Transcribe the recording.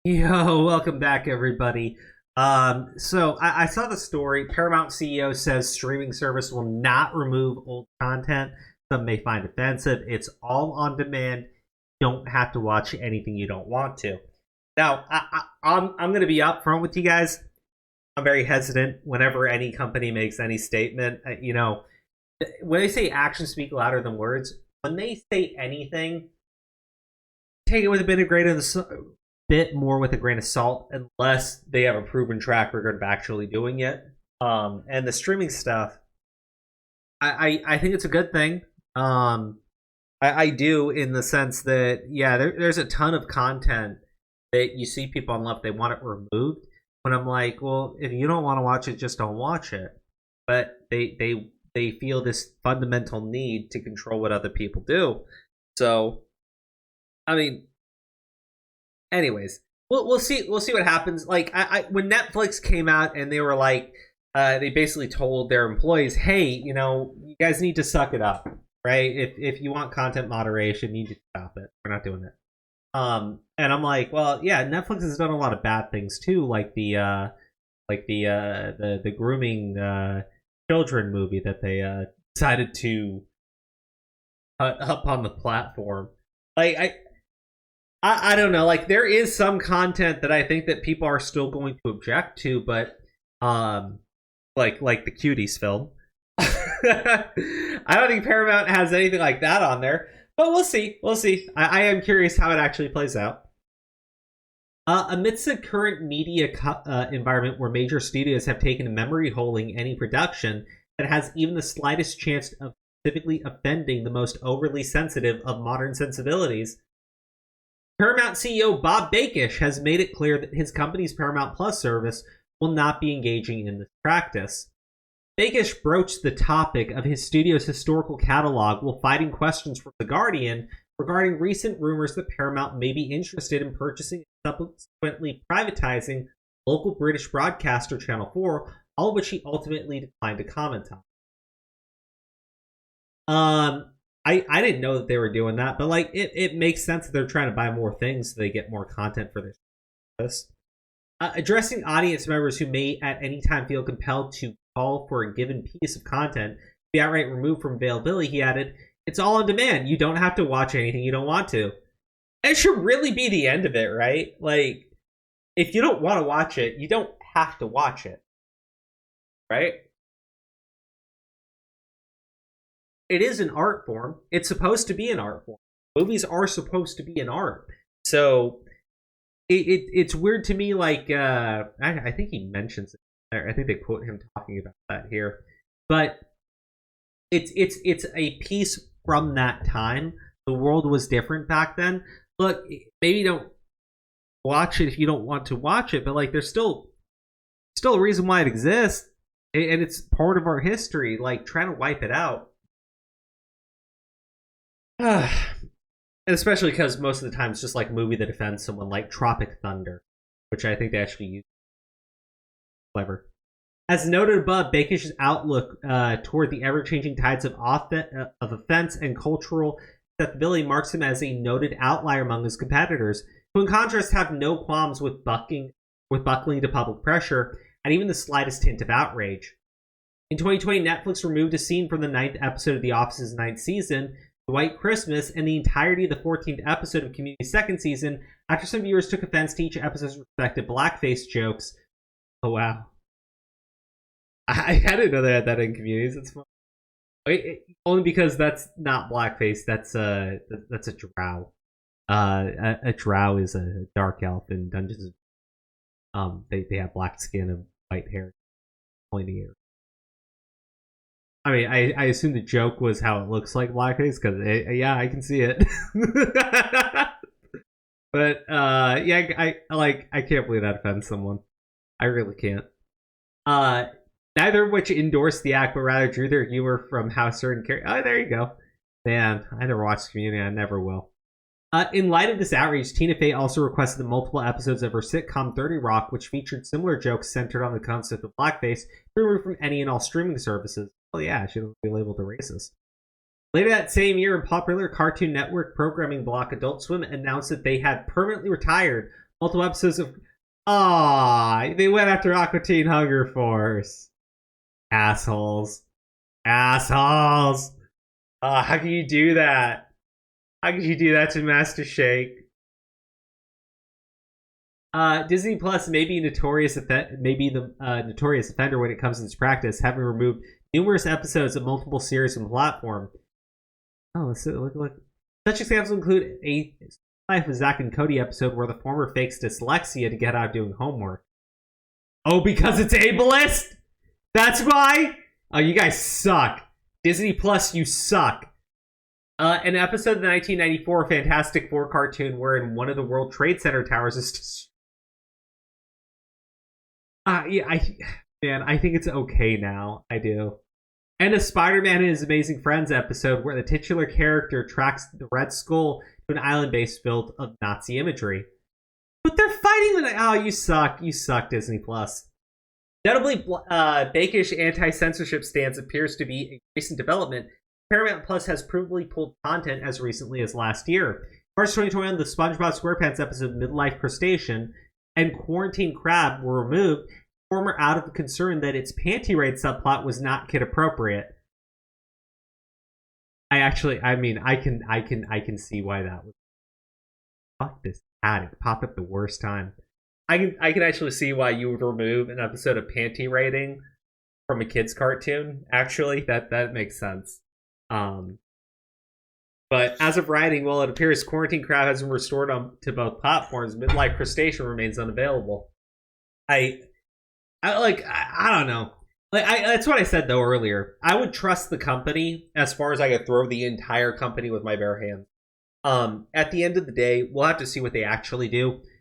Yo, welcome back, everybody. So I saw the story. Paramount CEO says streaming service will not remove old content. Some may find offensive. It's all on demand. Don't have to watch anything you don't want to. Now, I'm going to be upfront with you guys. I'm very hesitant whenever any company makes any statement. When they say actions speak louder than words, when they say anything, take it with a bit more with a grain of salt, unless they have a proven track record of actually doing it. And the streaming stuff, I think it's a good thing. I do, in the sense that there's a ton of content that you see people on left, they want it removed. But I'm like, well, if you don't want to watch it, just don't watch it. But they feel this fundamental need to control what other people do. So, I mean, anyways, we'll see what happens. Like, I when Netflix came out and they were like, they basically told their employees, hey, you guys need to suck it up, right? If you want content moderation, you need to stop it. We're not doing it. And I'm like, well, yeah, Netflix has done a lot of bad things too, like the grooming children movie that they decided to put up on the platform. Like, I don't know. Like, there is some content that I think that people are still going to object to, but like the Cuties film. I don't think Paramount has anything like that on there, but we'll see. We'll see. I am curious how it actually plays out. Amidst the current media environment where major studios have taken to memory holding any production that has even the slightest chance of specifically offending the most overly sensitive of modern sensibilities, Paramount CEO Bob Bakish has made it clear that his company's Paramount Plus service will not be engaging in this practice. Bakish broached the topic of his studio's historical catalog while fighting questions from The Guardian regarding recent rumors that Paramount may be interested in purchasing and subsequently privatizing local British broadcaster Channel 4, all of which he ultimately declined to comment on. I didn't know that they were doing that, but like it makes sense that they're trying to buy more things so they get more content for their service. Addressing audience members who may at any time feel compelled to call for a given piece of content be outright removed from availability, he added, "It's all on demand. You don't have to watch anything you don't want to." It should really be the end of it, right? Like, if you don't want to watch it, you don't have to watch it, right? It is an art form. It's supposed to be an art form. Movies are supposed to be an art. So it's weird to me. Like, I think he mentions it. I think they quote him talking about that here. But it's a piece from that time. The world was different back then. Look, maybe don't watch it if you don't want to watch it, but like, there's still a reason why it exists, and it's part of our history. Like, trying to wipe it out. And especially because most of the time it's just like a movie that offends someone, like Tropic Thunder, which I think they actually use. Clever. As noted above, Bakish's outlook toward the ever-changing tides of offense and cultural acceptability marks him as a noted outlier among his competitors, who in contrast have no qualms with buckling to public pressure and even the slightest hint of outrage. In 2020, Netflix removed a scene from the 9th episode of The Office's 9th season, White Christmas, and the entirety of the 14th episode of Community's 2nd season after some viewers took offense to each episode's respective blackface jokes. Oh, wow. I didn't know they had that in Communities. That's fun. Only because that's not blackface. That's a drow. A drow is a dark elf in Dungeons. They have black skin and white hair, pointy ears. I mean, I assume the joke was how it looks like blackface, because yeah, I can see it. But I can't believe that offends someone. I really can't. Neither of which endorsed the act, but rather drew their humor from how certain characters. Oh, there you go. Man, I never watched Community. I never will. In light of this outrage, Tina Fey also requested that multiple episodes of her sitcom 30 Rock, which featured similar jokes centered on the concept of blackface, be removed from any and all streaming services. Well, yeah, she would be labeled a racist. Later that same year, popular Cartoon Network programming block Adult Swim announced that they had permanently retired Multiple episodes of. They went after Aqua Teen Hunger Force. Assholes. Assholes. How can you do that? How could you do that to Master Shake? Disney Plus may be notorious notorious offender when it comes to its practice, having removed numerous episodes of multiple series from the platform. Oh, look. Such examples include a Life of Zack and Cody episode where the former fakes dyslexia to get out of doing homework. Oh, because it's ableist? That's why? Oh, you guys suck. Disney Plus, you suck. An episode of the 1994 Fantastic Four cartoon wherein one of the World Trade Center towers is I think it's okay now. I do. And a Spider-Man and His Amazing Friends episode where the titular character tracks the Red Skull to an island base filled of Nazi imagery. But they're fighting the... Oh, you suck. You suck, Disney+. Plus. Notably, Bakish anti-censorship stance appears to be a recent development. Paramount Plus has provably pulled content as recently as last year. March 2021, the SpongeBob SquarePants episode Midlife Crustacean and Quarantine Crab were removed, former out of concern that its panty raid subplot was not kid appropriate. I can see why that was. Fuck this ad. It popped up the worst time. I can actually see why you would remove an episode of panty raiding from a kid's cartoon. Actually, that makes sense. But as of writing, well, it appears Quarantine Crab has been restored to both platforms. Midlife Crustacean remains unavailable. I don't know. That's what I said though earlier. I would trust the company as far as I could throw the entire company with my bare hands. At the end of the day, we'll have to see what they actually do.